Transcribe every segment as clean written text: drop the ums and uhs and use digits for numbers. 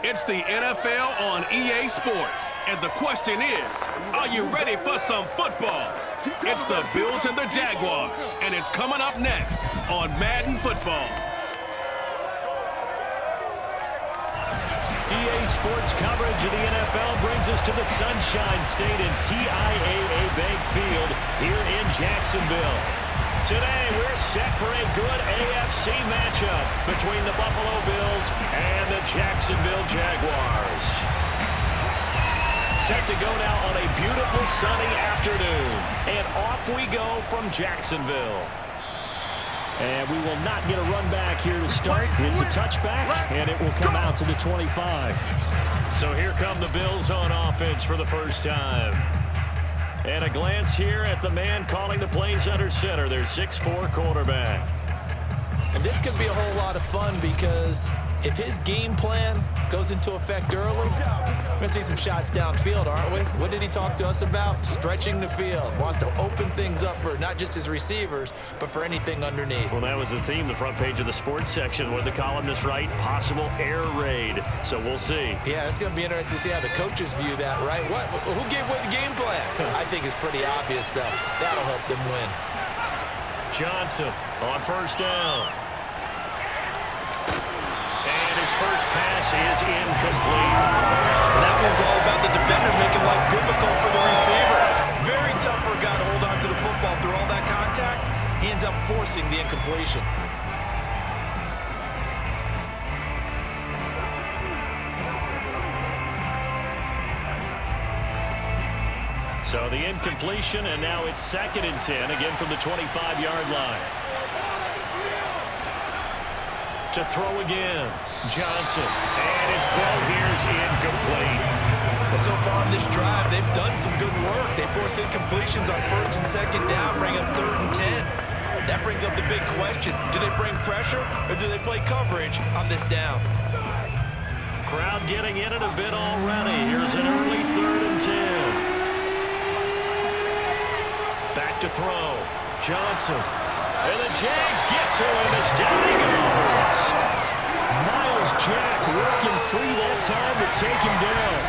It's the NFL on EA Sports, and the question is, are you ready for some football? It's the Bills and the Jaguars, and it's coming up next on Madden Football. EA Sports coverage of the NFL brings us to the Sunshine State and TIAA Bank Field here in Jacksonville. Today, we're set for a good AFC matchup between the Buffalo Bills and the Jacksonville Jaguars. Set to go now on a beautiful sunny afternoon. And off we go from Jacksonville. And we will not get a run back here to start. It's a touchback, and it will come out to the 25. So here come the Bills on offense for the first time. And a glance here at the man calling the plays under center, their 6'4" quarterback. And this could be a whole lot of fun because if his game plan goes into effect early, we're going to see some shots downfield, aren't we? What did he talk to us about? Stretching the field. Wants to open things up for not just his receivers, but for anything underneath. Well, that was the theme, the front page of the sports section, where the columnists write possible air raid. So we'll see. Yeah, it's going to be interesting to see how the coaches view that, right? Who gave away the game plan? I think it's pretty obvious, though. That'll help them win. Johnson on first down. His first pass is incomplete. That was all about the defender making life difficult for the receiver. Very tough for a guy to hold on to the football through all that contact. He ends up forcing the incompletion. So the incompletion, and now it's 2nd and 10, again from the 25-yard line. To throw again, Johnson, and his throw here's incomplete. Well, so far on this drive, they've done some good work. They force incompletions on 1st and 2nd down, bring up 3rd and 10. That brings up the big question. Do they bring pressure, or do they play coverage on this down? Crowd getting in it a bit already. Here's an early 3rd and 10. Back to throw, Johnson. And the Jags get to him as down he goes. Miles Jack working free that time to take him down.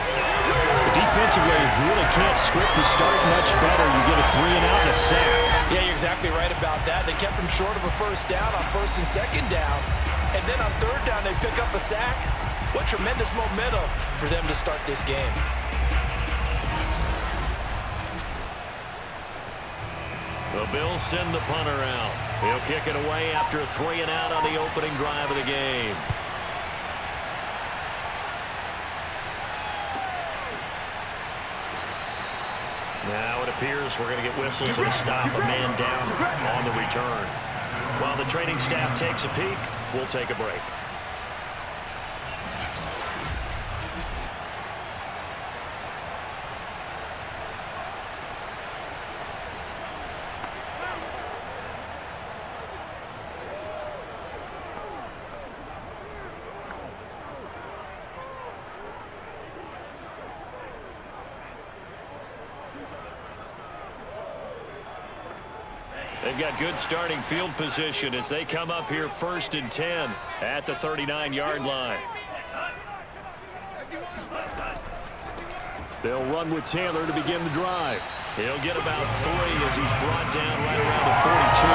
Defensively, you really can't script the start much better. You get a 3 and out and a sack. Yeah, you're exactly right about that. They kept him short of a first down on 1st and 2nd down. And then on 3rd down, they pick up a sack. What tremendous momentum for them to start this game. The Bills send the punter out. He'll kick it away after a 3 and out on the opening drive of the game. Now it appears we're going to get whistles and stop a man down on the return. While the training staff takes a peek, we'll take a break. They've got good starting field position as they come up here 1st and 10 at the 39-yard line. They'll run with Taylor to begin the drive. He'll get about 3 as he's brought down right around the 42.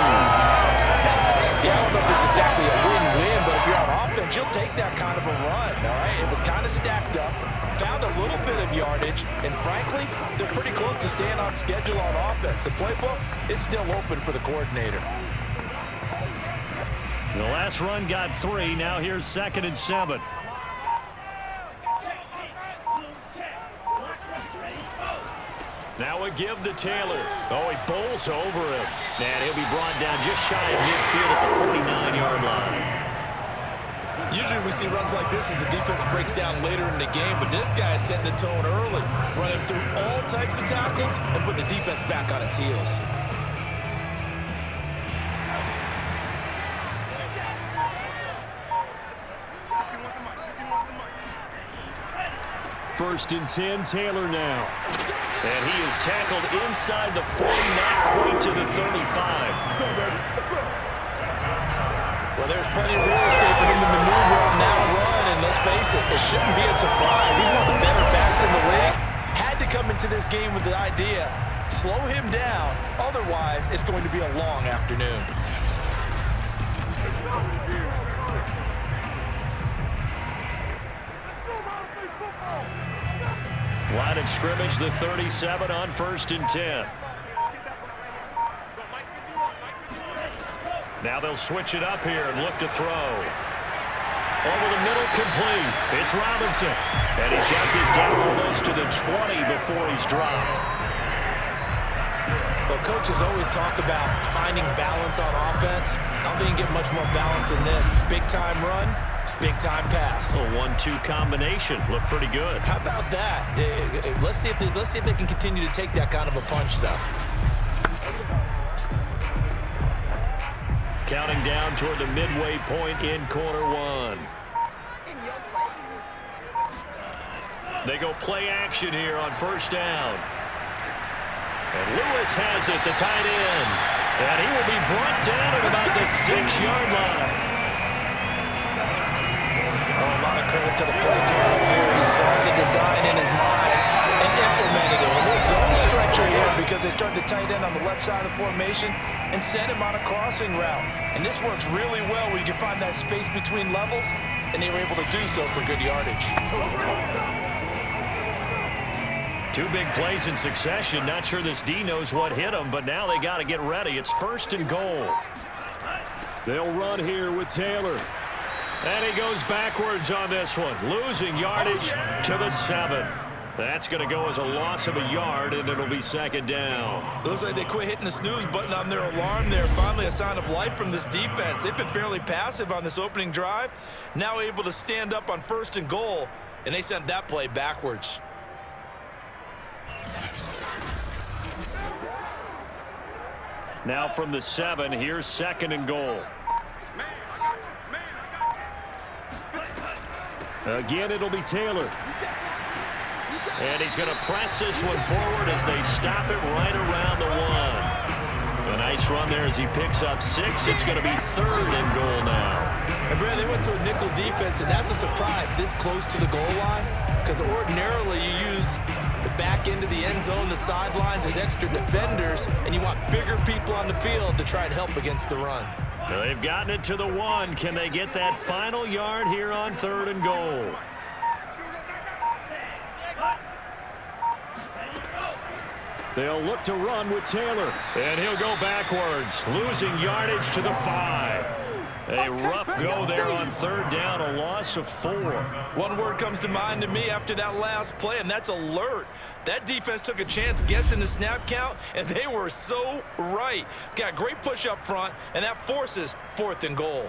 Yeah, I don't know if it's exactly a win-win, but if you're on offense, you'll take that kind of a run, all right? It was kind of stacked up, found a little bit of yardage, and frankly, they're pretty close to staying on schedule on offense. The playbook is still open for the coordinator. The last run got 3. Now here's 2nd and 7. Now a give to Taylor. Oh, he bowls over him. And he'll be brought down just shy of midfield at the 49-yard line. Usually we see runs like this as the defense breaks down later in the game, but this guy is setting the tone early, running through all types of tackles and putting the defense back on its heels. First and 10, Taylor now. And he is tackled inside the 40, not quite to the 35. Well, there's plenty of real estate for him to maneuver on that run, and let's face face it, it shouldn't be a surprise. He's one of the better backs in the league. Had to come into this game with the idea, slow him down, otherwise it's going to be a long afternoon. Line of scrimmage, the 37 on 1st and 10. Now they'll switch it up here and look to throw. Over the middle, complete. It's Robinson. And he's got this down almost to the 20 before he's dropped. Well, coaches always talk about finding balance on offense. I don't think you get much more balance than this. Big-time run, big-time pass. A 1-2 combination. Looked pretty good. How about that? Let's see if they can continue to take that kind of a punch, though. Counting down toward the midway point in quarter one. They go play action here on 1st down. And Lewis has it, the tight end. And he will be brought down at about the 6-yard line. Oh, a lot of credit to the play caller here. He saw the design in his mind and implemented it. With his zone stretcher here because they start the tight end on the left side of the formation and send him on a crossing route. And this works really well when you can find that space between levels, and they were able to do so for good yardage. 2 big plays in succession. Not sure this D knows what hit him, but now they got to get ready. It's 1st and goal. They'll run here with Taylor. And he goes backwards on this one, losing yardage to the 7. That's going to go as a loss of a yard, and it'll be 2nd down. It looks like they quit hitting the snooze button on their alarm there. Finally a sign of life from this defense. They've been fairly passive on this opening drive. Now able to stand up on 1st and goal, and they sent that play backwards. Now from the 7, here's 2nd and goal. Again, it'll be Taylor. And he's going to press this one forward as they stop it right around the 1. A nice run there as he picks up 6. It's going to be 3rd and goal now. And Brad, they went to a nickel defense, and that's a surprise this close to the goal line, because ordinarily you use the back end of the end zone, the sidelines as extra defenders, and you want bigger people on the field to try and help against the run. Now they've gotten it to the 1. Can they get that final yard here on 3rd and goal? They'll look to run with Taylor, and he'll go backwards, losing yardage to the 5. A rough go there on 3rd down, a loss of 4. One word comes to mind to me after that last play, and that's alert. That defense took a chance guessing the snap count, and they were so right. Got great push up front, and that forces 4th and goal.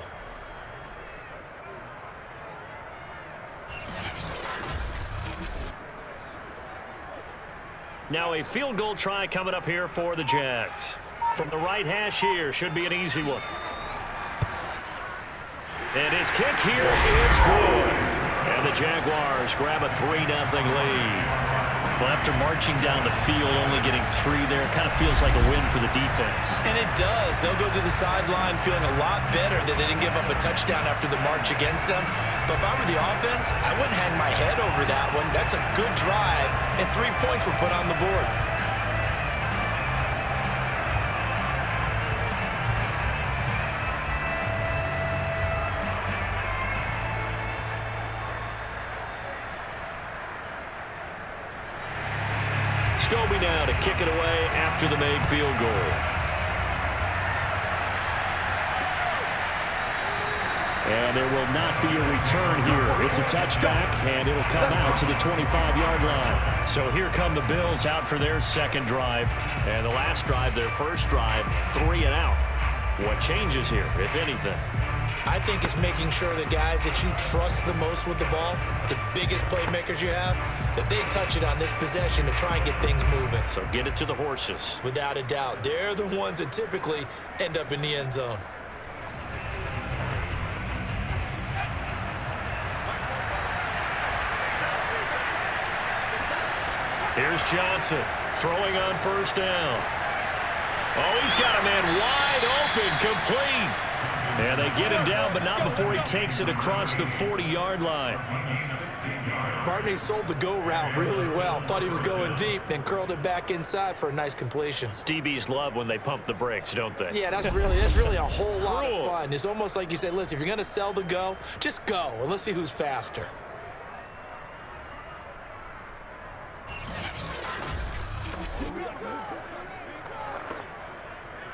Now a field goal try coming up here for the Jags. From the right hash here, should be an easy one. And his kick here is good. And the Jaguars grab a 3-0 lead. Well, after marching down the field, only getting 3 there, it kind of feels like a win for the defense. And it does. They'll go to the sideline feeling a lot better that they didn't give up a touchdown after the march against them. But if I were the offense, I wouldn't hang my head over that one. That's a good drive, and 3 points were put on the board. Scobie now to kick it away after the made field goal. And there will not be a return here. It's a touchback, and it'll come out to the 25-yard line. So here come the Bills out for their 2nd drive. And the last drive, their 1st drive, 3 and out. What changes here, if anything? I think it's making sure the guys that you trust the most with the ball, the biggest playmakers you have, that they touch it on this possession to try and get things moving. So get it to the horses. Without a doubt. They're the ones that typically end up in the end zone. Here's Johnson throwing on 1st down. Oh, he's got a man wide open, complete. And they get him down, but not before he takes it across the 40-yard line. Barney sold the go route really well. Thought he was going deep, then curled it back inside for a nice completion. DBs love when they pump the brakes, don't they? Yeah, that's really a whole lot of fun. It's almost like you say, listen, if you're going to sell the go, just go, and let's see who's faster.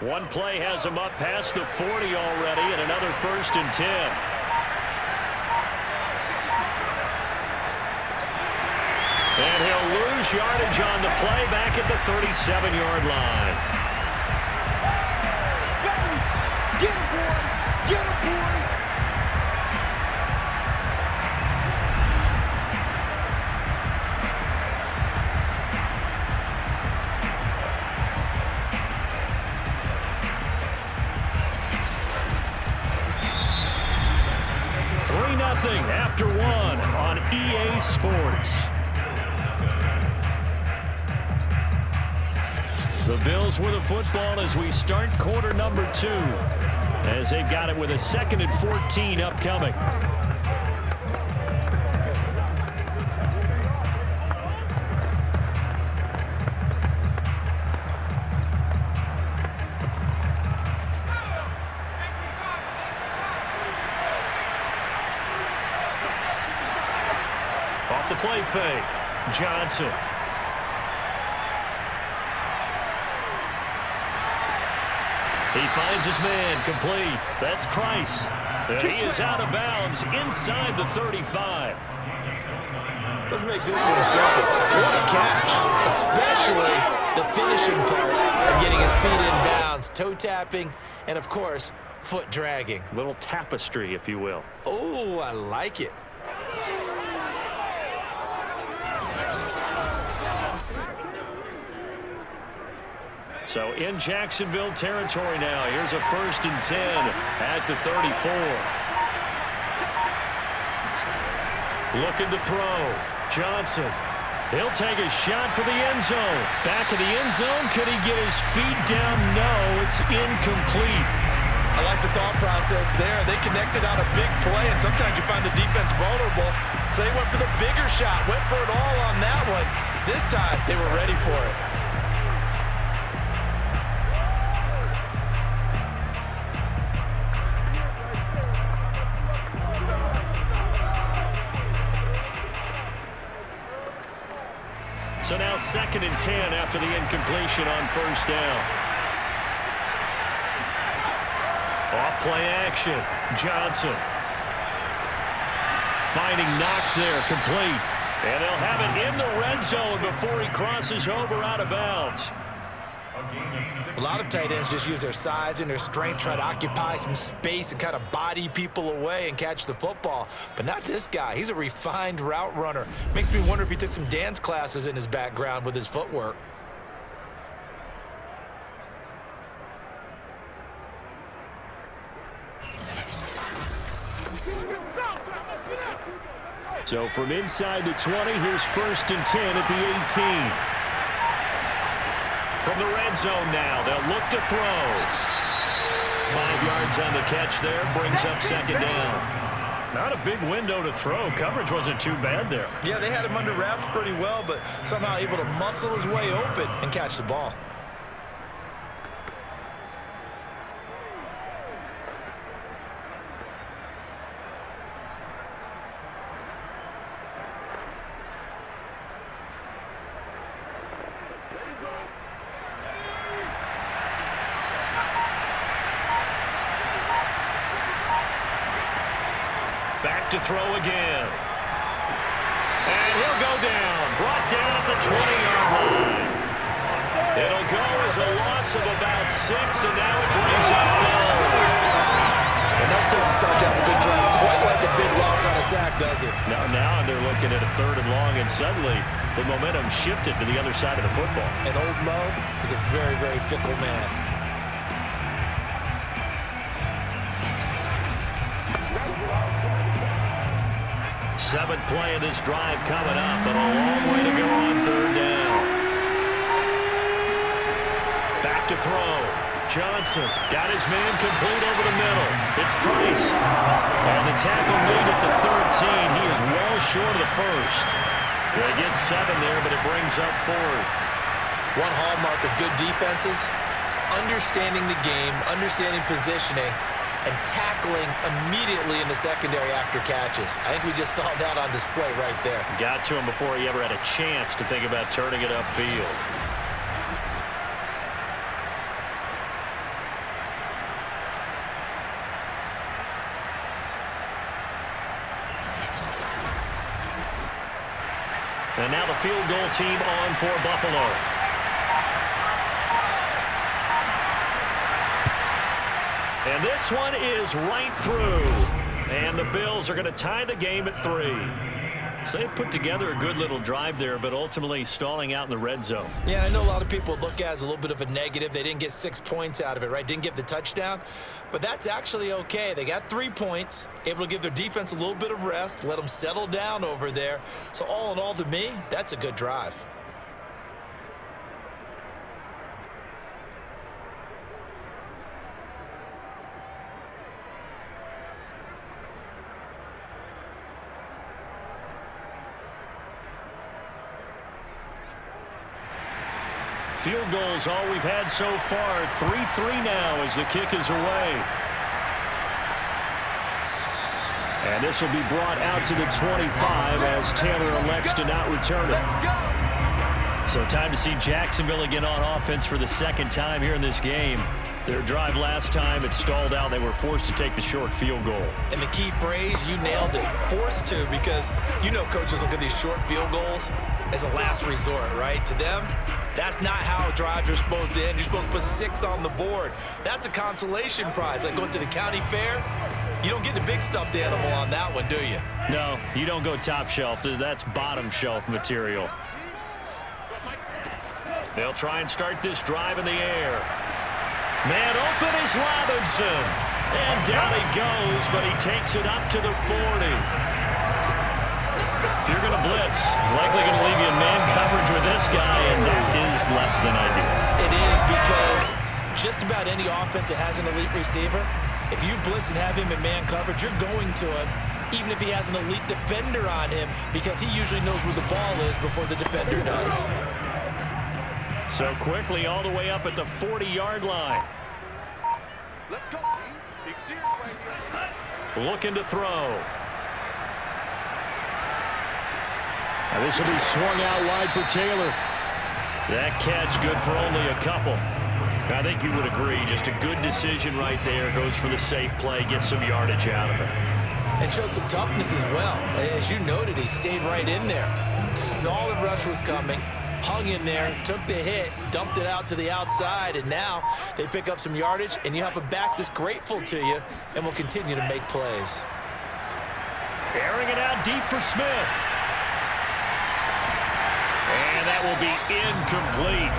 One play has him up past the 40 already, and another 1st and 10. And he'll lose yardage on the play back at the 37-yard line. Get him, boy! Get him, boy! After one on EA Sports. The Bills with the football as we start quarter number 2, as they've got it with a 2nd and 14 upcoming. Off the play fake, Johnson. He finds his man, complete. That's Price. And he is out of bounds inside the 35. Let's make this one simple. What a catch, especially the finishing part of getting his feet in bounds, toe tapping, and of course, foot dragging. Little tapestry, if you will. Oh, I like it. So in Jacksonville territory now. Here's a 1st and 10 at the 34. Looking to throw. Johnson. He'll take a shot for the end zone. Back in the end zone. Could he get his feet down? No, it's incomplete. I like the thought process there. They connected on a big play, and sometimes you find the defense vulnerable. So they went for the bigger shot, went for it all on that one. This time, they were ready for it. So now 2nd and 10 after the incompletion on 1st down. Off play action. Johnson. Finding Knox there, complete. And they'll have it in the red zone before he crosses over out of bounds. A lot of tight ends just use their size and their strength, try to occupy some space and kind of body people away and catch the football. But not this guy. He's a refined route runner. Makes me wonder if he took some dance classes in his background with his footwork. So from inside the 20, here's 1st and 10 at the 18. From the red zone now, they'll look to throw. 5 yards on the catch there, brings up 2nd down. Not a big window to throw. Coverage wasn't too bad there. Yeah, they had him under wraps pretty well, but somehow able to muscle his way open and catch the ball. Back to throw again. And he'll go down. Brought down at the 20-yard line. It'll go as a loss of about 6, and now it brings up 3rd. And that takes a start to have a good drive. Quite like a big loss on a sack, does it? Now they're looking at a 3rd and long, and suddenly the momentum shifted to the other side of the football. And old Mo is a very, very fickle man. Seventh play of this drive coming up, but a long way to go on 3rd down. Back to throw. Johnson got his man complete over the middle. It's Price. And the tackle made at the 13. He is well short of the first. They get 7 there, but it brings up 4th. One hallmark of good defenses is understanding the game, understanding positioning, and tackling immediately in the secondary after catches. I think we just saw that on display right there. Got to him before he ever had a chance to think about turning it upfield. And now the field goal team on for Buffalo. And this one is right through. And the Bills are going to tie the game at 3. So they put together a good little drive there, but ultimately stalling out in the red zone. Yeah, I know a lot of people look at it as a little bit of a negative. They didn't get 6 points out of it, right? Didn't get the touchdown. But that's actually okay. They got 3 points, able to give their defense a little bit of rest, let them settle down over there. So all in all, to me, that's a good drive. Field goals all we've had so far. 3-3 now as the kick is away. And this will be brought out to the 25 as Taylor elects to not return it. So time to see Jacksonville again on offense for the second time here in this game. Their drive last time, it stalled out. They were forced to take the short field goal. And the key phrase, you nailed it. Forced to, because you know coaches look at these short field goals as a last resort, right? To them, that's not how drives are supposed to end. You're supposed to put 6 on the board. That's a consolation prize. Like going to the county fair, you don't get the big stuffed animal on that one, do you? No, you don't go top shelf. That's bottom shelf material. They'll try and start this drive in the air. Man open is Robinson. And down he goes, but he takes it up to the 40. If you're going to blitz, likely going to leave you in man coverage with this guy, and that is less than ideal. It is, because just about any offense that has an elite receiver, if you blitz and have him in man coverage, you're going to him, even if he has an elite defender on him, because he usually knows where the ball is before the defender does. So quickly all the way up at the 40-yard line. Let's go, Big Sears right here. Looking to throw. Now this will be swung out wide for Taylor. That catch good for only a couple. I think you would agree, just a good decision right there. Goes for the safe play, gets some yardage out of it. And showed some toughness as well. As you noted, he stayed right in there. Saw the rush was coming, hung in there, took the hit, dumped it out to the outside, and now they pick up some yardage, and you have a back that's grateful to you and will continue to make plays. Airing it out deep for Smith. And that will be incomplete.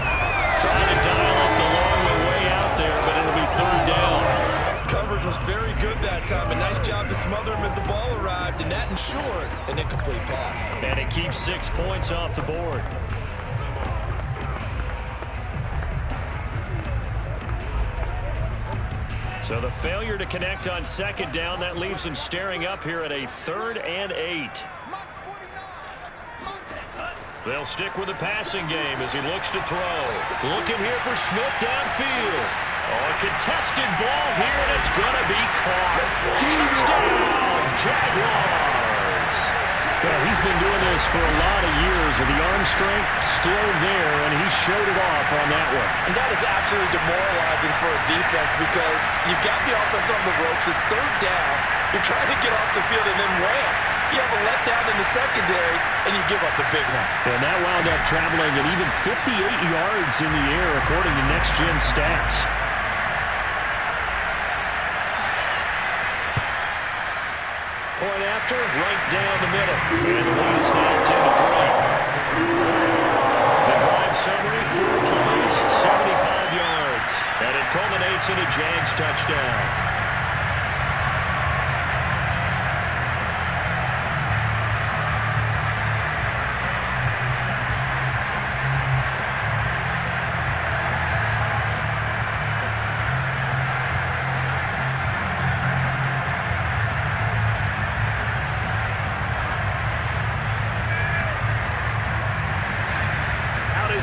Trying to dial up the long way out there, but it'll be 3rd down. Coverage was very good that time. A nice job to smother him as the ball arrived, and that ensured an incomplete pass. And it keeps 6 points off the board. So the failure to connect on 2nd down, that leaves him staring up here at a 3rd and 8. They'll stick with the passing game as he looks to throw. Looking here for Smith downfield. Oh, a contested ball here, and it's going to be caught. Touchdown, Jaguars. Well, he's been doing this for a lot of years, and the arm strength still there, and he showed it off on that one. And that is absolutely demoralizing for a defense, because you've got the offense on the ropes. It's 3rd down. You're trying to get off the field and then wham. You have a letdown in the secondary, and you give up a big one. And that wound up traveling at even 58 yards in the air, according to Next Gen Stats. Point after, right down the middle. And the lead is now 10-3. The drive summary, 4 plays, 75 yards. And it culminates in a Jags touchdown.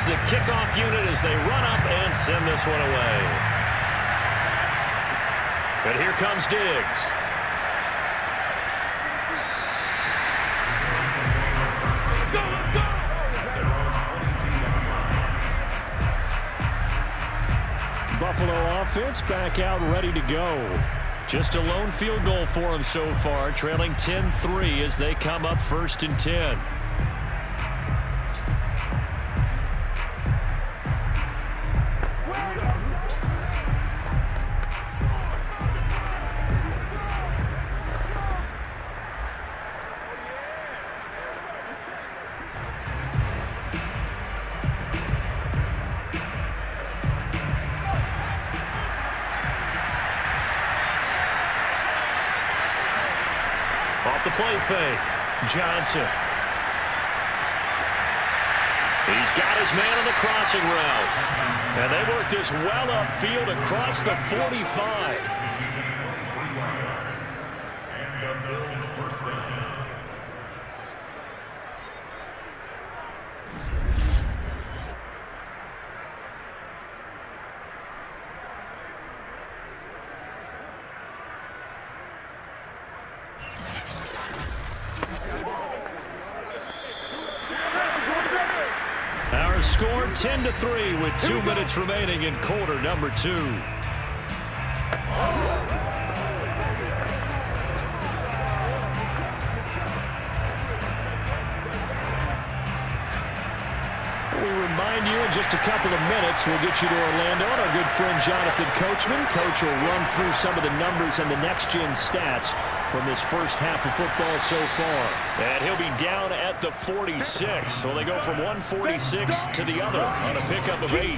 is the kickoff unit as they run up and send this one away. But here comes Diggs. Buffalo offense back out ready to go. Just a lone field goal for them so far, trailing 10-3 as they come up 1st and 10. Off the play fake, Johnson. He's got his man on the crossing route. And they work this well upfield across the 45. Our score 10-3 with 2 minutes remaining in quarter number 2. We remind you in just a couple of minutes we'll get you to Orlando and our good friend Jonathan Coachman. Coach will run through some of the numbers and the next-gen stats from this first half of football so far. And he'll be down at the 46. So they go from 146 to the other on a pickup of 8.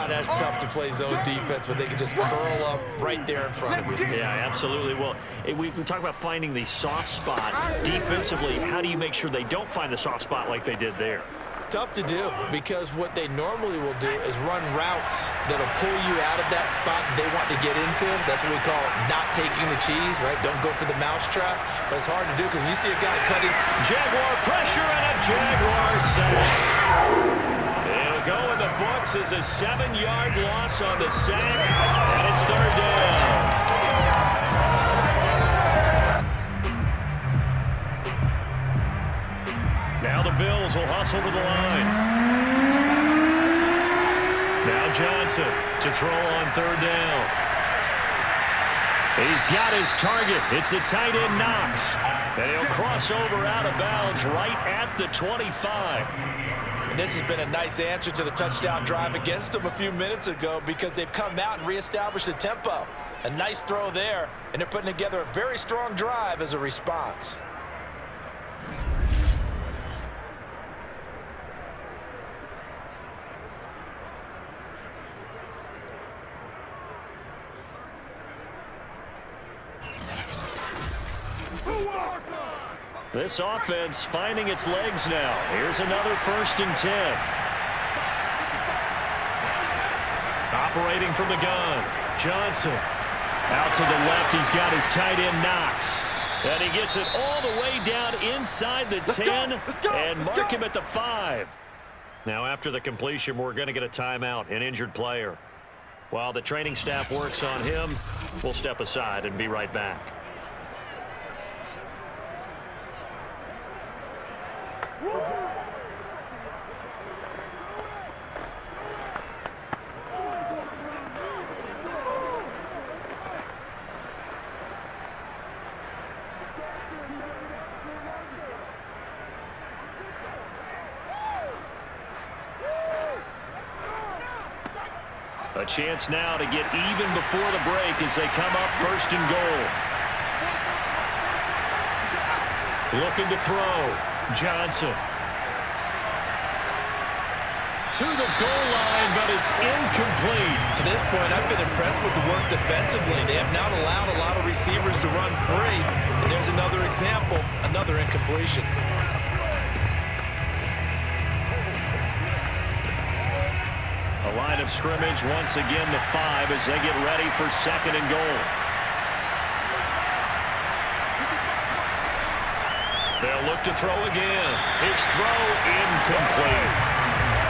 That's tough to play zone defense when they can just curl up right there in front of you. Yeah, absolutely. Well, we talk about finding the soft spot defensively. How do you make sure they don't find the soft spot like they did there? Tough to do, because what they normally will do is run routes that'll pull you out of that spot that they want to get into. That's what we call not taking the cheese, right? Don't go for the mousetrap. But it's hard to do because you see a guy cutting. Jaguar pressure and a Jaguar sack. It'll go in the books as a 7-yard loss on the sack, and it's 3rd down. Now the Bills will hustle to the line. Now Johnson to throw on 3rd down. He's got his target. It's the tight end Knox. And he'll cross over out of bounds right at the 25. And this has been a nice answer to the touchdown drive against them a few minutes ago, because they've come out and reestablished the tempo. A nice throw there, and they're putting together a very strong drive as a response. This offense finding its legs now. Here's another 1st and 10. Operating from the gun, Johnson. Out to the left, he's got his tight end Knox. And he gets it all the way down inside the 10 and mark him at the 5. Now after the completion, we're going to get a timeout, an injured player. While the training staff works on him, we'll step aside and be right back. A chance now to get even before the break as they come up 1st and goal. Looking to throw. Johnson. To the goal line, but it's incomplete. To this point, I've been impressed with the work defensively. They have not allowed a lot of receivers to run free. And there's another example, another incompletion. A line of scrimmage, once again the 5 as they get ready for 2nd and goal. They'll look to throw again. His throw incomplete.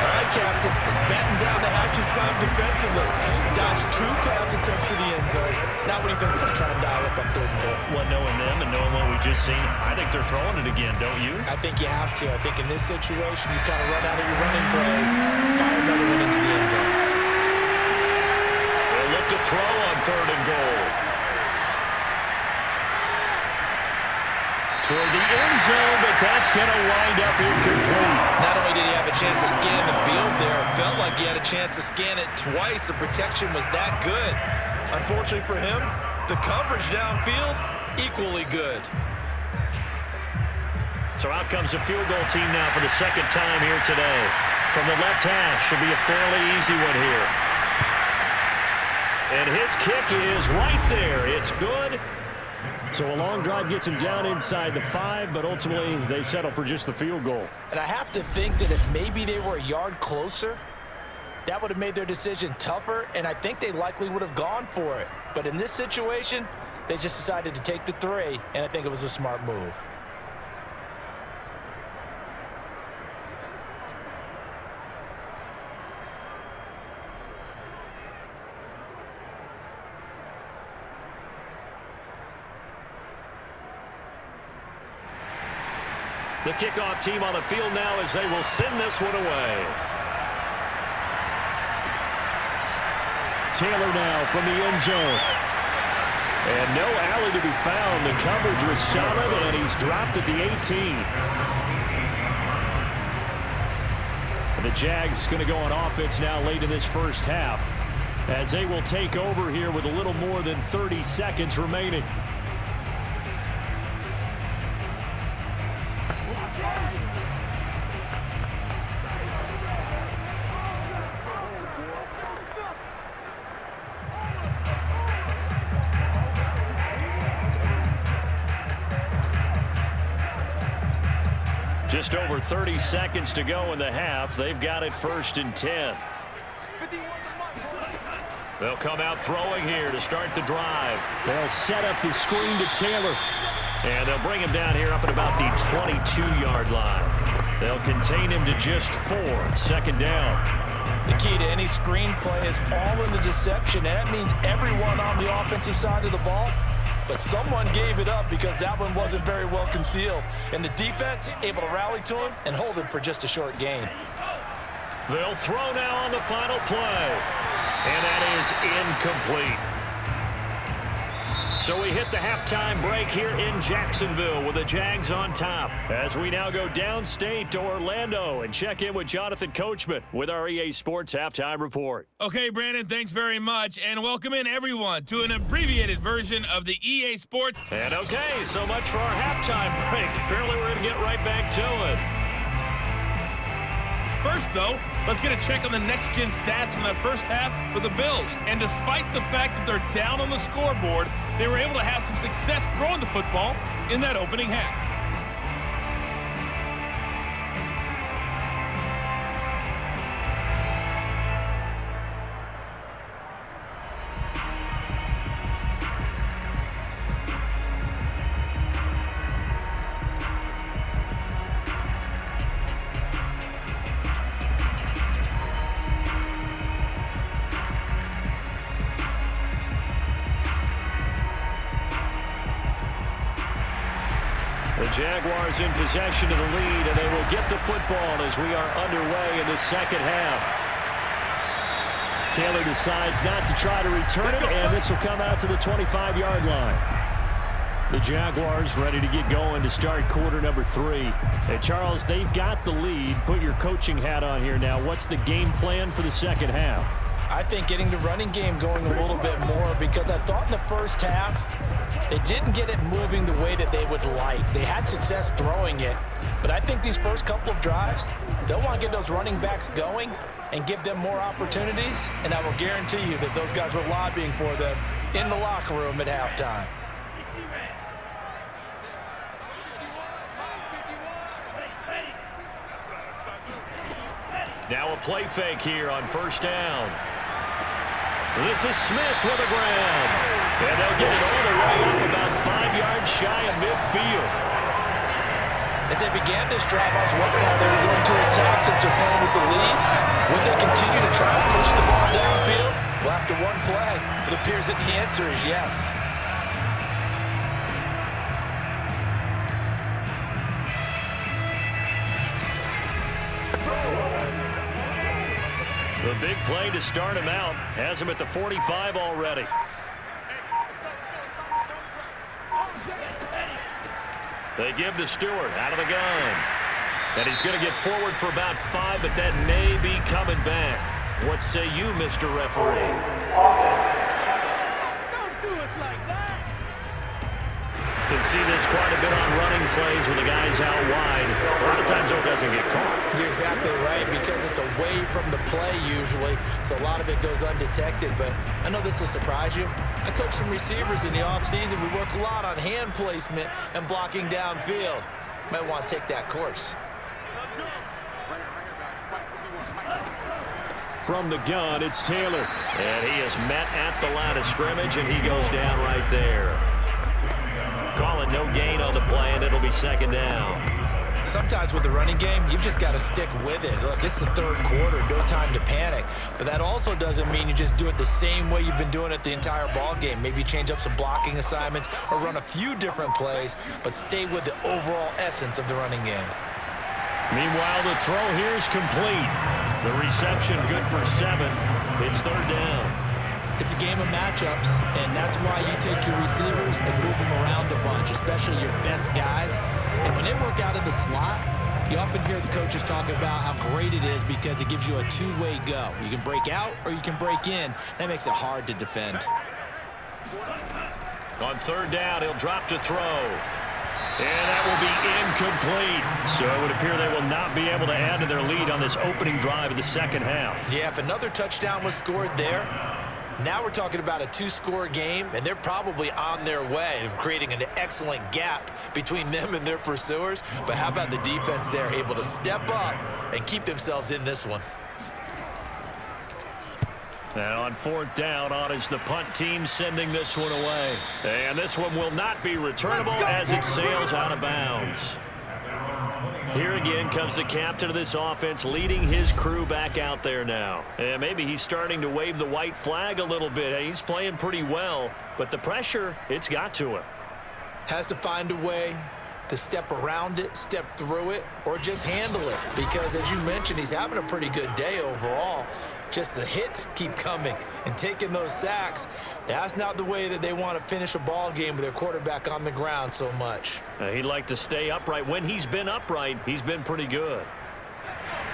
All right, Captain. It's batten down the hatches time defensively. Dodge 2 pass attempts to the end zone. Now what do you think they're going to try and dial up on 3rd and goal? Well, knowing them and knowing what we just seen, I think they're throwing it again, don't you? I think you have to. I think in this situation, you kind of run out of your running plays, fire another one into the end zone. They'll look to throw on 3rd and goal. Toward the end zone, but that's going to wind up incomplete. Not only did he have a chance to scan the field there, it felt like he had a chance to scan it twice. The protection was that good. Unfortunately for him, the coverage downfield, equally good. So out comes the field goal team now for the 2nd time here today. From the left hash, should be a fairly easy one here. And his kick is right there. It's good. So a long drive gets him down inside the 5, but ultimately they settle for just the field goal. And I have to think that if maybe they were a yard closer, that would have made their decision tougher, and I think they likely would have gone for it. But in this situation, they just decided to take the 3, and I think it was a smart move. The kickoff team on the field now as they will send this one away. Taylor now from the end zone. And no alley to be found. The coverage was solid, and he's dropped at the 18. And the Jags going to go on offense now late in this first half as they will take over here with a little more than 30 seconds remaining. Just over 30 seconds to go in the half. They've got it 1st and 10. They'll come out throwing here to start the drive. They'll set up the screen to Taylor. And they'll bring him down here up at about the 22-yard line. They'll contain him to just 4. 2nd down. The key to any screen play is all in the deception. And that means everyone on the offensive side of the ball. But someone gave it up because that one wasn't very well concealed. And the defense able to rally to him and hold him for just a short gain. They'll throw now on the final play. And that is incomplete. So we hit the halftime break here in Jacksonville with the Jags on top. As we now go downstate to Orlando and check in with Jonathan Coachman with our EA Sports Halftime Report. Okay, Brandon, thanks very much, and welcome in everyone to an abbreviated version of the EA Sports. And okay, so much for our halftime break. Apparently we're going to get right back to it. First, though, let's get a check on the next-gen stats from that first half for the Bills. And despite the fact that they're down on the scoreboard, they were able to have some success throwing the football in that opening half. The Jaguars in possession of the lead, and they will get the football as we are underway in the 2nd half. Taylor decides not to try to return it, and this will come out to the 25-yard line. The Jaguars ready to get going to start quarter number 3. And Charles, they've got the lead. Put your coaching hat on here now. What's the game plan for the 2nd half? I think getting the running game going a little bit more, because I thought in the first half they didn't get it moving the way that they would like. They had success throwing it, but I think these first couple of drives, they'll want to get those running backs going and give them more opportunities, and I will guarantee you that those guys were lobbying for them in the locker room at halftime. Now a play fake here on 1st down. This is Smith with a grab. And they'll get it all the way up about 5 yards shy of midfield. As they began this drive, I was wondering how they were going to attack since they're playing with the lead. Would they continue to try to push the ball downfield? Well, after one play, it appears that the answer is yes. The big play to start him out has him at the 45 already. They give to Stewart out of the gun. And he's going to get forward for about 5, but that may be coming back. What say you, Mr. Referee? Don't do us like that. You can see this quite a bit on running plays when the guy's out wide. A lot of times it doesn't get caught. You're exactly right, because it's away from the play usually, so a lot of it goes undetected. But I know this will surprise you. I coach some receivers in the offseason. We work a lot on hand placement and blocking downfield. Might want to take that course. From the gun, it's Taylor. And he is met at the line of scrimmage, and he goes down right there. Calling no gain on the play, and it'll be second down. Sometimes with the running game, you've just got to stick with it. Look, it's the third quarter, no time to panic. But that also doesn't mean you just do it the same way you've been doing it the entire ball game. Maybe change up some blocking assignments or run a few different plays, but stay with the overall essence of the running game. Meanwhile, the throw here is complete. The reception good for 7. It's third down. It's a game of matchups, and that's why you take your receivers and move them around a bunch, especially your best guys. And when they work out of the slot, you often hear the coaches talk about how great it is because it gives you a two-way go. You can break out or you can break in. That makes it hard to defend. On third down, he'll drop to throw. And that will be incomplete. So it would appear they will not be able to add to their lead on this opening drive of the second half. Yeah, if another touchdown was scored there, now we're talking about a 2-score game, and they're probably on their way of creating an excellent gap between them and their pursuers. But how about the defense there, able to step up and keep themselves in this one? And on fourth down, on is the punt team sending this one away. And this one will not be returnable as it sails out of bounds. Here again comes the captain of this offense leading his crew back out there now. And maybe he's starting to wave the white flag a little bit. He's playing pretty well, but the pressure, it's got to him. Has to find a way to step around it, step through it, or just handle it. Because as you mentioned, he's having a pretty good day overall. Just the hits keep coming and taking those sacks. That's not the way that they want to finish a ball game with their quarterback on the ground so much. He'd like to stay upright. When he's been upright, he's been pretty good.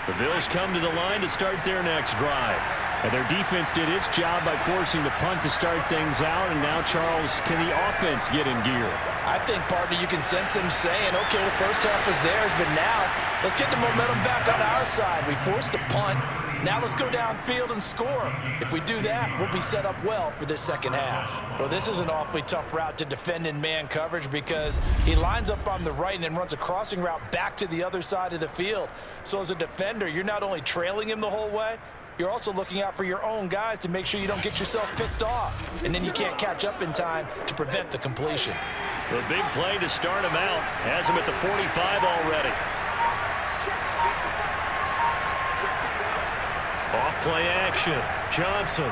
The Bills come to the line to start their next drive. And their defense did its job by forcing the punt to start things out. And now, Charles, can the offense get in gear? I think, partner, you can sense them saying, okay, the first half was theirs, but now let's get the momentum back on our side. We forced a punt. Now let's go downfield and score. If we do that, we'll be set up well for this second half. Well, this is an awfully tough route to defend in man coverage because he lines up on the right and then runs a crossing route back to the other side of the field. So as a defender, you're not only trailing him the whole way, you're also looking out for your own guys to make sure you don't get yourself picked off. And then you can't catch up in time to prevent the completion. The big play to start him out has him at the 45 already. Off play action. Johnson.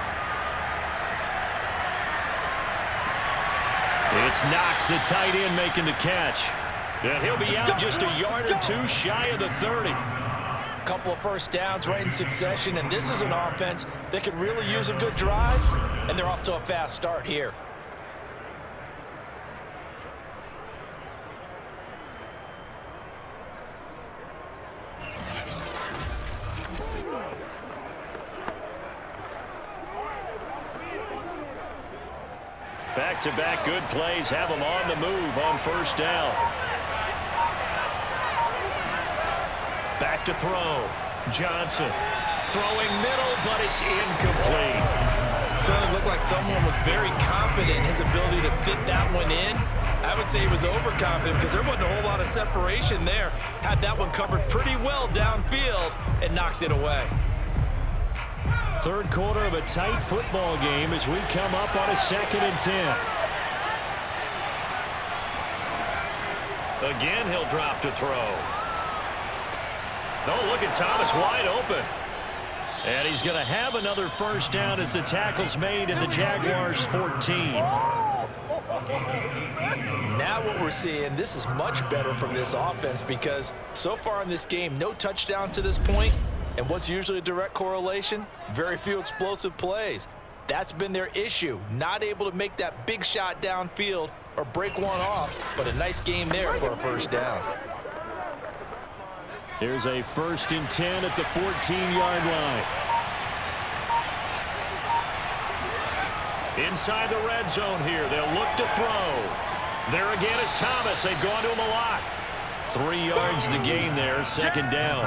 It's Knox, the tight end, making the catch. And he'll be out just a yard or two shy of the 30. Couple of first downs right in succession, and this is an offense that could really use a good drive, and they're off to a fast start here. Back-to-back good plays have them on the move on first down. Back to throw. Johnson throwing middle, but it's incomplete. Certainly looked like someone was very confident in his ability to fit that one in. I would say he was overconfident because there wasn't a whole lot of separation there. Had that one covered pretty well downfield and knocked it away. Third quarter of a tight football game as we come up on a 2nd and 10. Again, he'll drop to throw. Oh, look at Thomas wide open. And he's going to have another first down as the tackle's made at the Jaguars 14. Now what we're seeing, this is much better from this offense because so far in this game, no touchdown to this point. And what's usually a direct correlation? Very few explosive plays. That's been their issue. Not able to make that big shot downfield or break one off, but a nice game there for a first down. Here's a 1st and 10 at the 14-yard line. Inside the red zone here. They'll look to throw. There again is Thomas. They've gone to him a lot. 3 yards the gain there, 2nd down.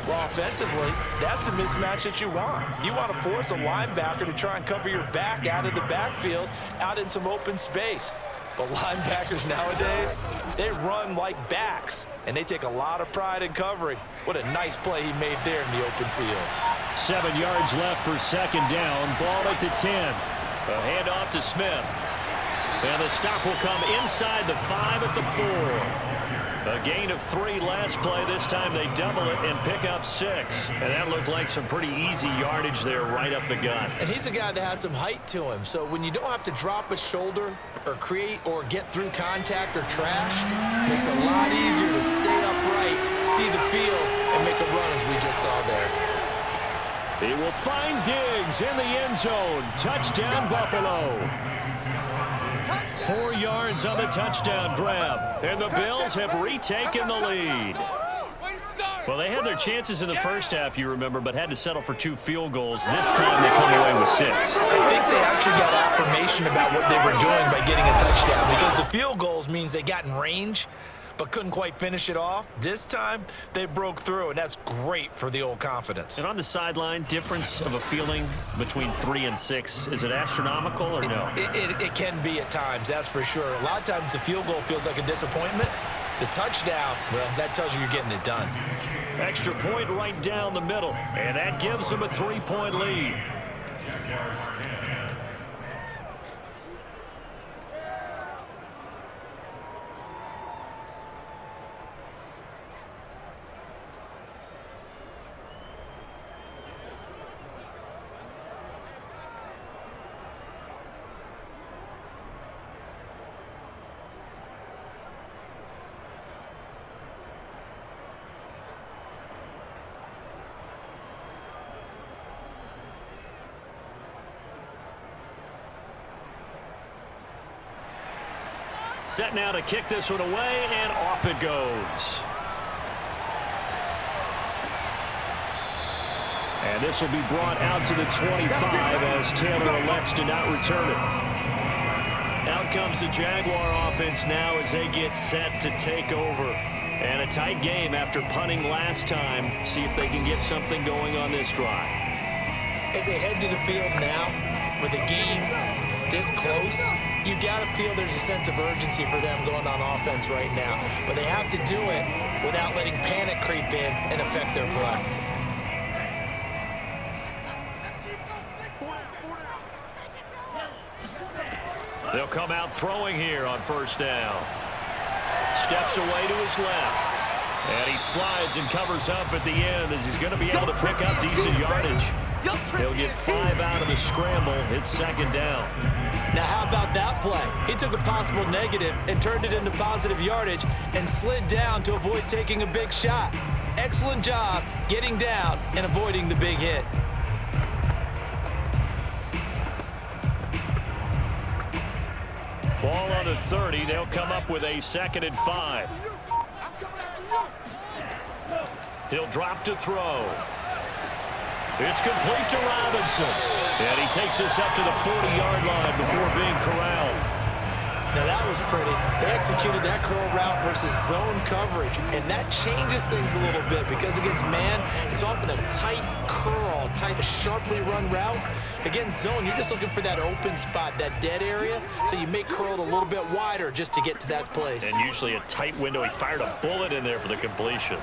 Well, offensively, that's the mismatch that you want. You want to force a linebacker to try and cover your back out of the backfield, out in some open space. But linebackers nowadays, they run like backs, and they take a lot of pride in covering. What a nice play he made there in the open field. 7 yards left for 2nd down. Ball at the 10. A handoff to Smith. And the stop will come inside the 5 at the 4. A gain of 3 last play. This time they double it and pick up 6. And that looked like some pretty easy yardage there right up the gut. And he's a guy that has some height to him. So when you don't have to drop a shoulder or create or get through contact or trash, it makes it a lot easier to stay upright, see the field, and make a run as we just saw there. He will find Diggs in the end zone. Touchdown, Buffalo. 4 yards on the touchdown grab. And the Bills have retaken the lead. Well, they had their chances in the first half, you remember, but had to settle for 2 field goals. This time they come away with 6. I think they actually got affirmation about what they were doing by getting a touchdown because the field goals means they got in range but couldn't quite finish it off. This time, they broke through, and that's great for the old confidence. And on the sideline, difference of a feeling between 3 and 6, is it astronomical or no? It can be at times, that's for sure. A lot of times the field goal feels like a disappointment. The touchdown, well, that tells you you're getting it done. Extra point right down the middle, and that gives them a 3-point lead. Set now to kick this one away, and off it goes. And this will be brought out to the 25 as Taylor elects to not return it. Out comes the Jaguar offense now as they get set to take over. And a tight game after punting last time. See if they can get something going on this drive. As they head to the field now, with the game this close, you got to feel there's a sense of urgency for them going on offense right now. But they have to do it without letting panic creep in and affect their play. They'll come out throwing here on 1st down. Steps away to his left. And he slides and covers up at the end as he's going to be able to pick up decent yardage. He'll get 5 out of the scramble. It's 2nd down. Now, how about that play? He took a possible negative and turned it into positive yardage and slid down to avoid taking a big shot. Excellent job getting down and avoiding the big hit. Ball on the 30. They'll come up with a 2nd and 5. He'll drop to throw. It's complete to Robinson. And he takes this up to the 40-yard line before being corralled. Now that was pretty. They executed that curl route versus zone coverage, and that changes things a little bit because against man, it's often a tight curl, a sharply run route. Against zone, you're just looking for that open spot, that dead area, so you make curl a little bit wider just to get to that place. And usually a tight window. He fired a bullet in there for the completion.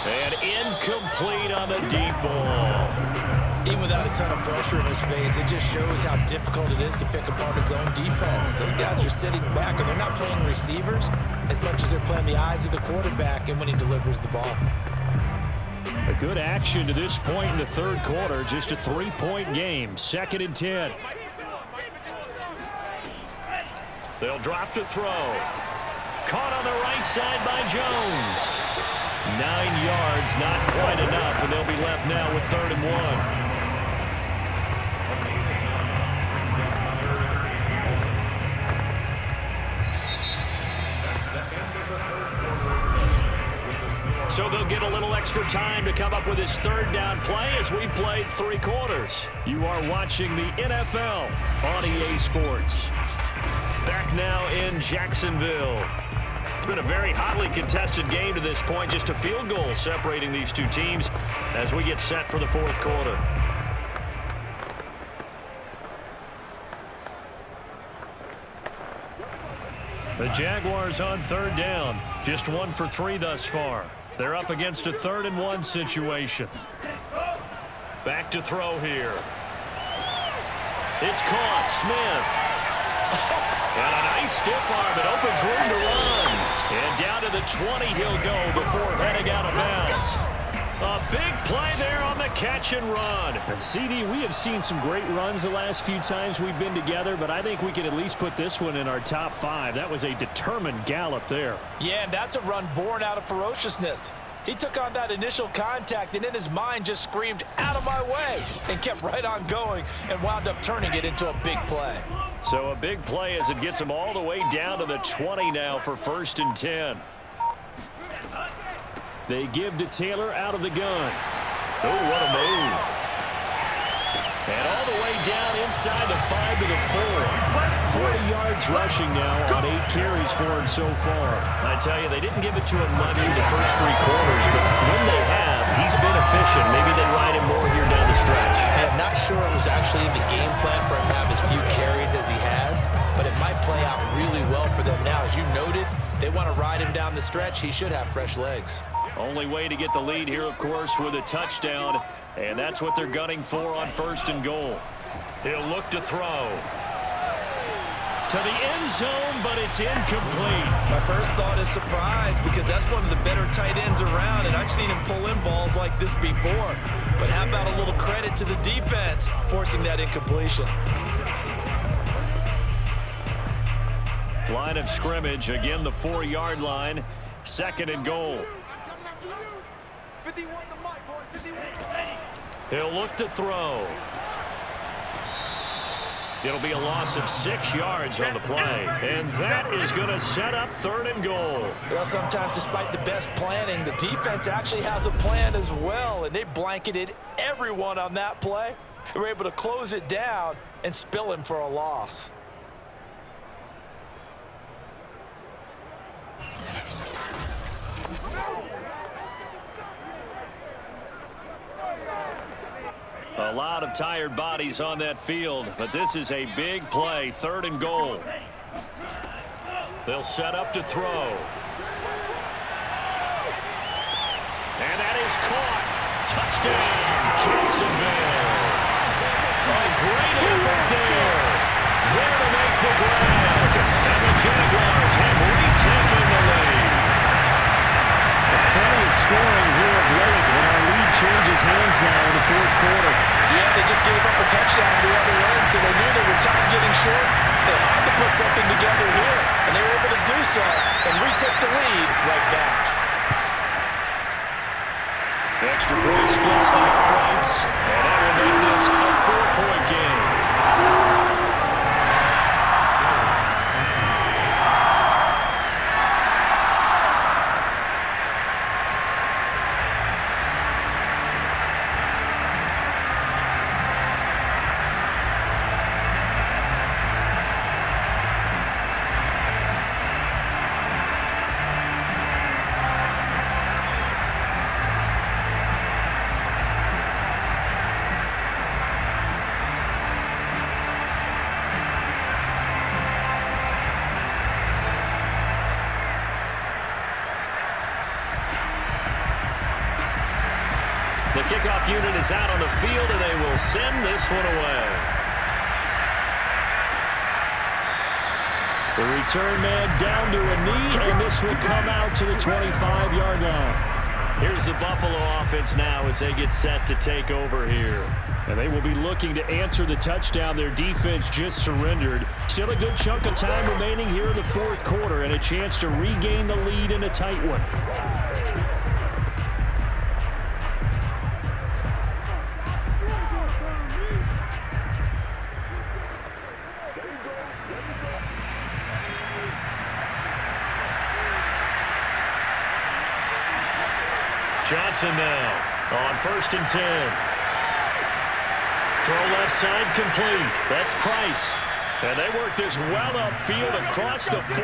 And incomplete on the deep ball. Even without a ton of pressure in his face, it just shows how difficult it is to pick apart his own defense. Those guys are sitting back, and they're not playing receivers as much as they're playing the eyes of the quarterback and when he delivers the ball. A good action to this point in the third quarter. Just a 3-point game. 2nd and 10. They'll drop to throw. Caught on the right side by Jones. 9 yards, not quite enough, and they'll be left now with 3rd and 1. So they'll get a little extra time to come up with his 3rd down play as we've played 3 quarters. You are watching the NFL on EA Sports. Back now in Jacksonville. It's been a very hotly contested game to this point. Just a field goal separating these two teams as we get set for the 4th quarter. The Jaguars on 3rd down. Just 1 for 3 thus far. They're up against a 3rd and 1 situation. Back to throw here. It's caught. Smith. And a nice stiff arm. It opens room to run. And down to the 20 he'll go before heading out of bounds. A big play there on the catch and run. And CD, we have seen some great runs the last few times we've been together, but I think we can at least put this one in our top 5. That was a determined gallop there. Yeah, and that's a run born out of ferociousness. He took on that initial contact and in his mind just screamed, "Out of my way," and kept right on going and wound up turning it into a big play. So a big play as it gets him all the way down to the 20 now for 1st and 10. They give to Taylor out of the gun. Oh, what a move. And all the way down inside the 5 to the 4. 40 yards rushing now on 8 carries for him so far. I tell you, they didn't give it to him much through the first 3 quarters, but when they have, he's been efficient. Maybe they ride him more here down the stretch. I'm not sure it was actually in the game plan for him to have as few carries as he has, but it might play out really well for them now. As you noted, if they want to ride him down the stretch, he should have fresh legs. Only way to get the lead here, of course, with a touchdown, and that's what they're gunning for on 1st and goal. He'll look to throw. To the end zone, but it's incomplete. My first thought is surprise because that's one of the better tight ends around, and I've seen him pull in balls like this before. But how about a little credit to the defense forcing that incompletion? Line of scrimmage, again the 4-yard line, 2nd and goal. He'll look to throw. It'll be a loss of 6 yards on the play. And that is going to set up 3rd and goal. Well, sometimes despite the best planning, the defense actually has a plan as well, and they blanketed everyone on that play. They were able to close it down and spill him for a loss. A lot of tired bodies on that field, but this is a big play, 3rd and goal. They'll set up to throw. And that is caught. Touchdown, Jacksonville. A great effort there. There to make the grab. And the Jaguars have retaken the lead. Plenty of scoring here of late when our lead changes hands now in the 4th quarter. Yeah, they just gave up a touchdown the other end, so they knew they were time getting short. They had to put something together here, and they were able to do so and retake the lead right back. Extra point splits the uprights, and that will make this a 4-point game. kickoff unit is out on the field, and they will send this one away. The return man down to a knee, and this will come out to the 25-yard line. Here's the Buffalo offense now as they get set to take over here. And they will be looking to answer the touchdown their defense just surrendered. Still a good chunk of time remaining here in the fourth quarter and a chance to regain the lead in a tight one. Johnson now on 1st and 10. Throw left side complete. That's Price. And they work this well upfield across the 45.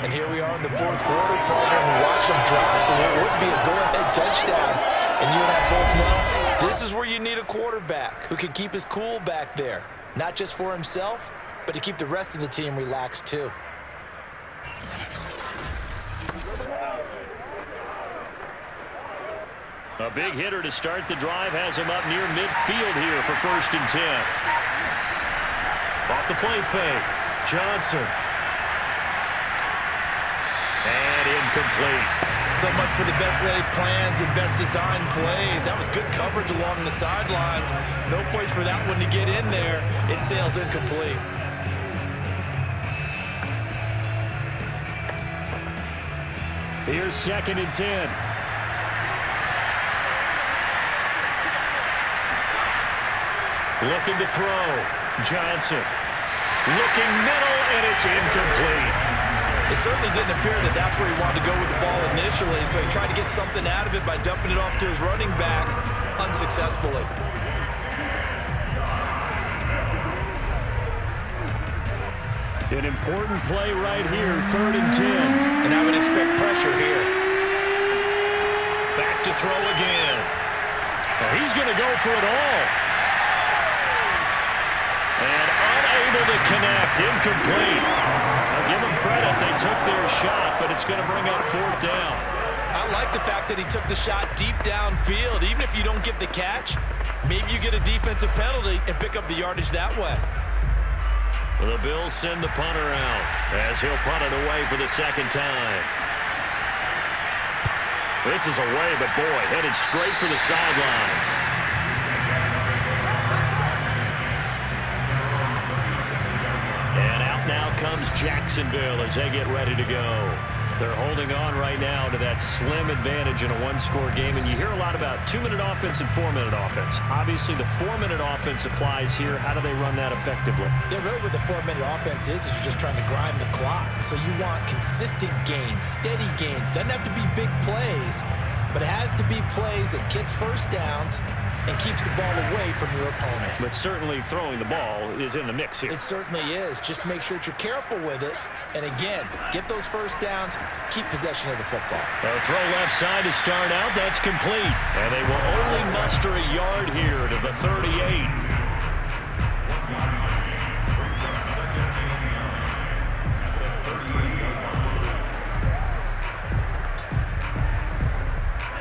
And here we are in the fourth quarter, program. Watch them drive for what would be a go-ahead touchdown. And you and I both know this is where you need a quarterback who can keep his cool back there. Not just for himself, but to keep the rest of the team relaxed too. A big hitter to start the drive has him up near midfield here for 1st and 10. Off the play fake. Johnson. And incomplete. So much for the best laid plans and best designed plays. That was good coverage along the sidelines. No place for that one to get in there. It sails incomplete. Here's 2nd and 10. Looking to throw. Johnson. Looking middle, and it's incomplete. It certainly didn't appear that that's where he wanted to go with the ball initially, so he tried to get something out of it by dumping it off to his running back unsuccessfully. An important play right here, 3rd and 10. And I would expect pressure here. Back to throw again. Well, he's going to go for it all. And unable to connect, incomplete. I'll give them credit, they took their shot, but it's going to bring up 4th down. I like the fact that he took the shot deep downfield. Even if you don't get the catch, maybe you get a defensive penalty and pick up the yardage that way. Well, the Bills send the punter out as he'll punt it away for the 2nd time. This is away, but boy, headed straight for the sidelines. Now comes Jacksonville as they get ready to go. They're holding on right now to that slim advantage in a one-score game, and you hear a lot about 2-minute offense and 4-minute offense. Obviously, the 4-minute offense applies here. How do they run that effectively? Yeah, really what the 4-minute offense is you're just trying to grind the clock. So you want consistent gains, steady gains. Doesn't have to be big plays, but it has to be plays that gets first downs and keeps the ball away from your opponent. But certainly throwing the ball is in the mix here. It certainly is. Just make sure that you're careful with it. And again, get those first downs, keep possession of the football. A throw left side to start out. That's complete. And they will only muster a yard here to the 38.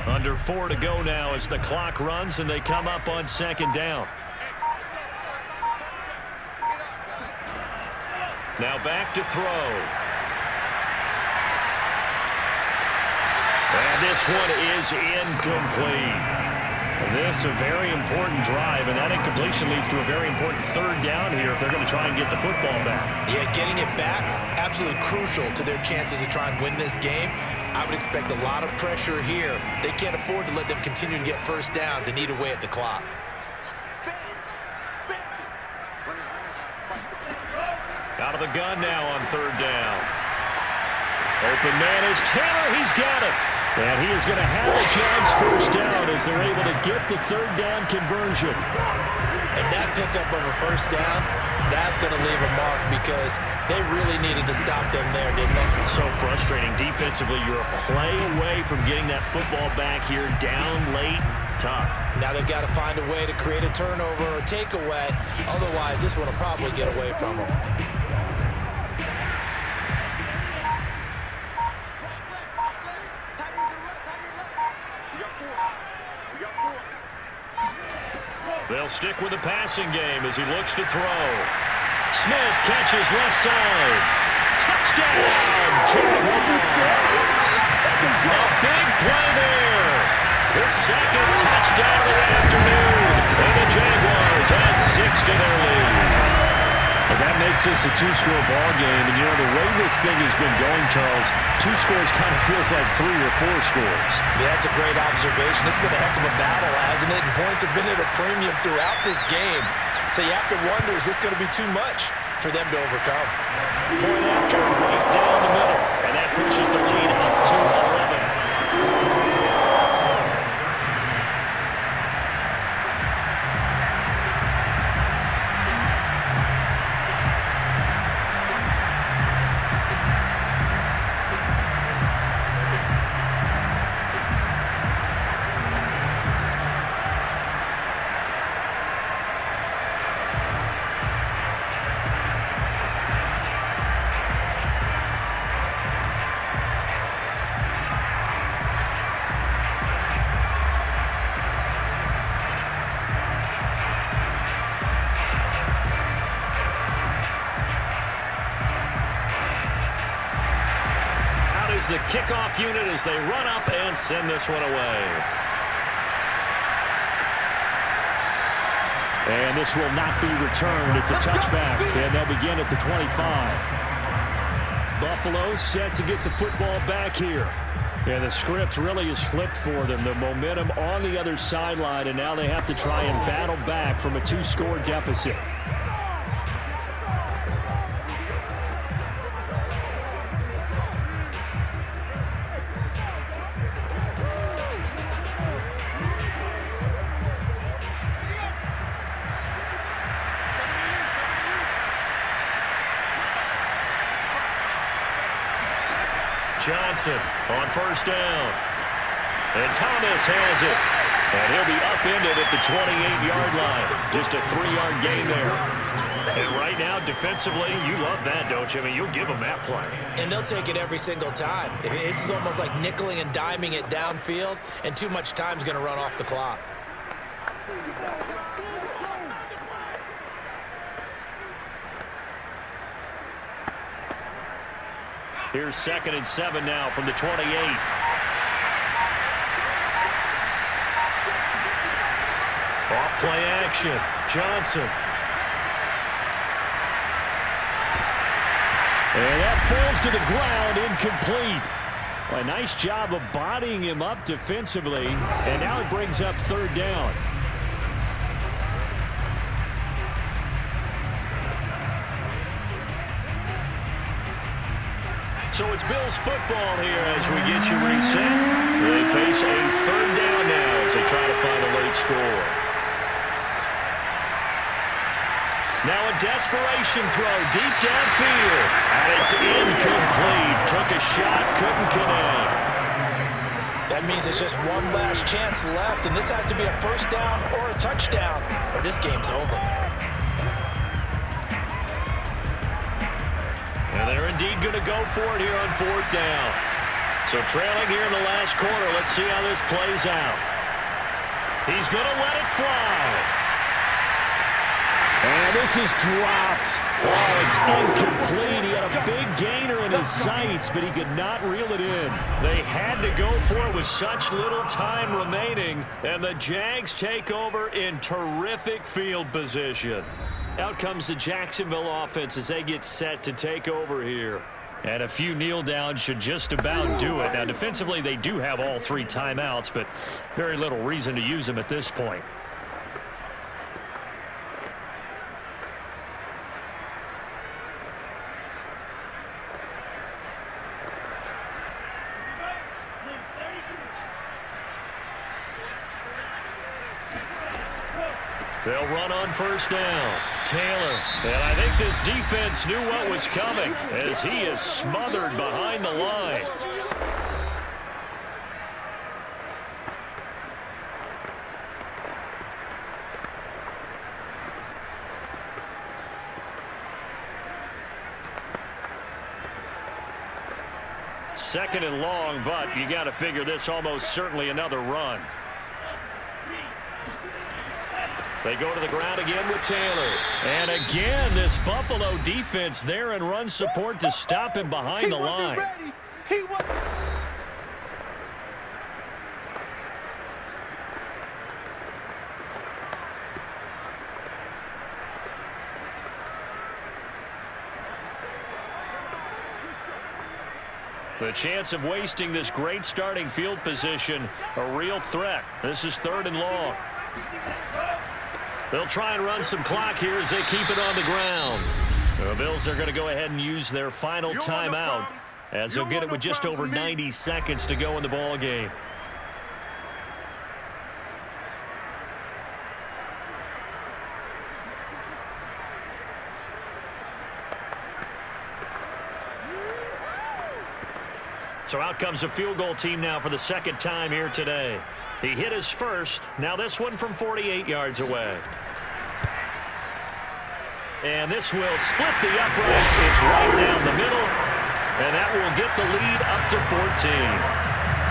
Under 4 to go now as the clock runs and they come up on 2nd down. Now back to throw. And this one is incomplete. This a very important drive, and that incompletion leads to a very important 3rd down here if they're going to try and get the football back. Yeah, getting it back, absolutely crucial to their chances to try and win this game. I would expect a lot of pressure here. They can't afford to let them continue to get first downs and eat away at the clock. Out of the gun now on 3rd down. Open man is Taylor. He's got it. And he is going to have the Jags first down as they're able to get the 3rd down conversion. And that pickup of a first down, that's going to leave a mark because they really needed to stop them there, didn't they? So frustrating. Defensively, you're a play away from getting that football back here down late. Tough. Now they've got to find a way to create a turnover or takeaway. Otherwise, this one will probably get away from them. They'll stick with the passing game as he looks to throw. Smith catches left side. Touchdown, Jaguars. A big play there. His second touchdown of the afternoon. And the Jaguars add 6 to their lead. Well, that makes this a 2-score ball game. And, you know, the way this thing has been going, Charles, 2 scores kind of feels like 3 or 4 scores. Yeah, that's a great observation. It's been a heck of a battle, hasn't it? And points have been at a premium throughout this game. So you have to wonder, is this going to be too much for them to overcome? Point after, right down the middle. And that pushes the lead up to 11. The kickoff unit as they run up and send this one away. And this will not be returned. It's a touchback, and they'll begin at the 25. Buffalo set to get the football back here. And the script really is flipped for them. The momentum on the other sideline, and now they have to try and battle back from a 2-score deficit. Johnson on first down. And Thomas has it. And he'll be upended at the 28-yard line. Just a 3-yard gain there. And right now, defensively, you love that, don't you? I mean, you'll give them that play. And they'll take it every single time. This is almost like nickeling and diming it downfield, and too much time's going to run off the clock. Here's 2nd and 7 now from the 28. Off play action. Johnson. And that falls to the ground, incomplete. Well, a nice job of bodying him up defensively, and now it brings up 3rd down. So it's Bills football here as we get you reset. They face a 3rd down now as they try to find a late score. Now a desperation throw deep downfield. And it's incomplete. Took a shot, couldn't connect. That means it's just one last chance left, and this has to be a 1st down or a touchdown, or this game's over. And they're indeed going to go for it here on 4th down. So trailing here in the last quarter. Let's see how this plays out. He's going to let it fly. And this is dropped. Oh, it's incomplete. He had a big gainer in his sights, but he could not reel it in. They had to go for it with such little time remaining, and the Jags take over in terrific field position. Out comes the Jacksonville offense as they get set to take over here. And a few kneel downs should just about do it. Now, defensively, they do have all 3 timeouts, but very little reason to use them at this point. They'll run on 1st down. Taylor. And I think this defense knew what was coming as he is smothered behind the line. Second and long, but you got to figure this almost certainly another run. They go to the ground again with Taylor. And again, this Buffalo defense there and run support to stop him behind the line. He was The chance of wasting this great starting field position, a real threat. This is 3rd and long. They'll try and run some clock here as they keep it on the ground. The Bills are going to go ahead and use their final timeout as they'll get it with just over 90 seconds to go in the ball game. So out comes a field goal team now for the 2nd time here today. He hit his first. Now this one from 48 yards away. And this will split the uprights. It's right down the middle. And that will get the lead up to 14.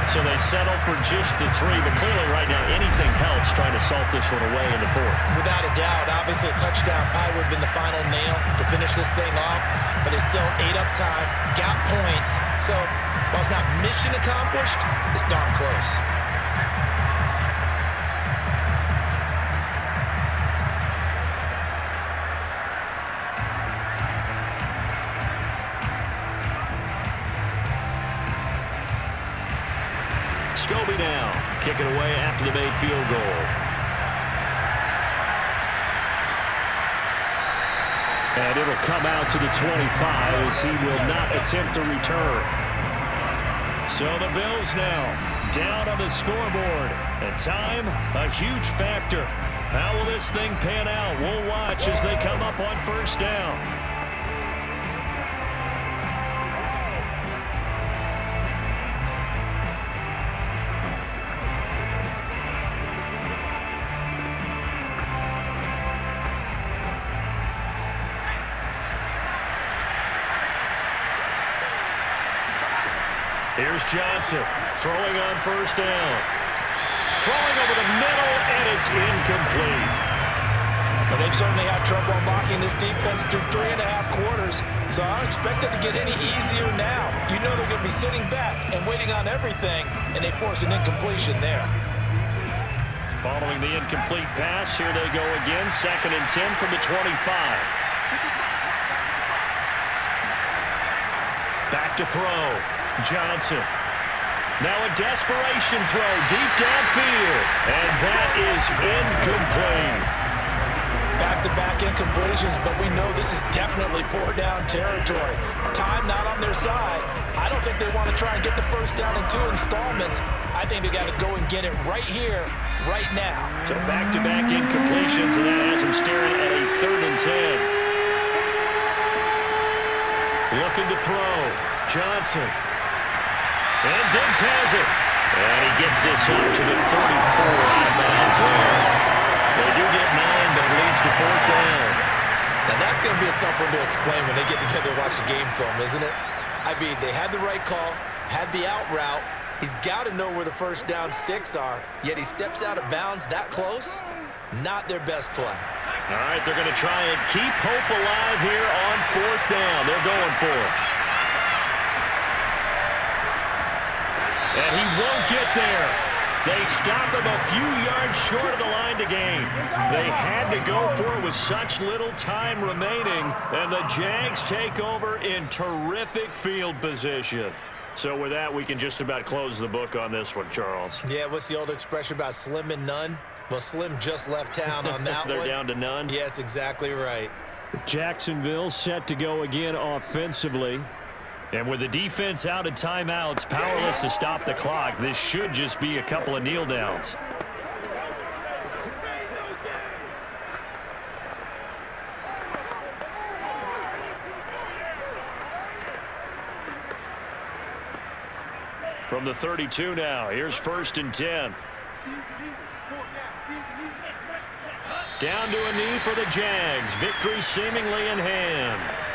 So they settle for just the 3. But clearly right now anything helps trying to salt this one away in the 4th. Without a doubt, obviously a touchdown probably would have been the final nail to finish this thing off. But it's still 8 up time, got points. So while it's not mission accomplished, it's darn close. Scobie now, kicking away after the made field goal. And it'll come out to the 25 as he will not attempt to return. So the Bills now down on the scoreboard. And time, a huge factor. How will this thing pan out? We'll watch as they come up on 1st down. Here's Johnson throwing on 1st down. Throwing over the middle, and it's incomplete. But they've certainly had trouble unlocking this defense through 3.5 quarters, so I don't expect it to get any easier now. You know they're going to be sitting back and waiting on everything, and they force an incompletion there. Following the incomplete pass, here they go again, 2nd and 10 from the 25. Back to throw. Johnson. Now a desperation throw deep downfield. And that is incomplete. Back-to-back incompletions, but we know this is definitely 4-down territory. Time not on their side. I don't think they want to try and get the 1st down in 2 installments. I think they got to go and get it right here, right now. So back-to-back incompletions, and that has them staring at a 3rd and 10. Looking to throw. Johnson. And Diggs has it. And he gets this up to the 34 out of bounds here. They do get 9, but it leads to 4th down. Now that's going to be a tough one to explain when they get together and watch the game film, isn't it? I mean, they had the right call, had the out route. He's got to know where the 1st down sticks are, yet he steps out of bounds that close. Not their best play. All right, they're going to try and keep hope alive here on 4th down. They're going for it. And he won't get there. They stop him a few yards short of the line to gain. They had to go for it with such little time remaining, and the Jags take over in terrific field position. So with that, we can just about close the book on this one, Charles. Yeah, what's the old expression about slim and none? Well, Slim just left town on that They're one. They're down to none? Yes, exactly right. Jacksonville set to go again offensively. And with the defense out of timeouts, powerless to stop the clock, this should just be a couple of kneel downs. From the 32 now, here's 1st and 10. Down to a knee for the Jags. Victory seemingly in hand.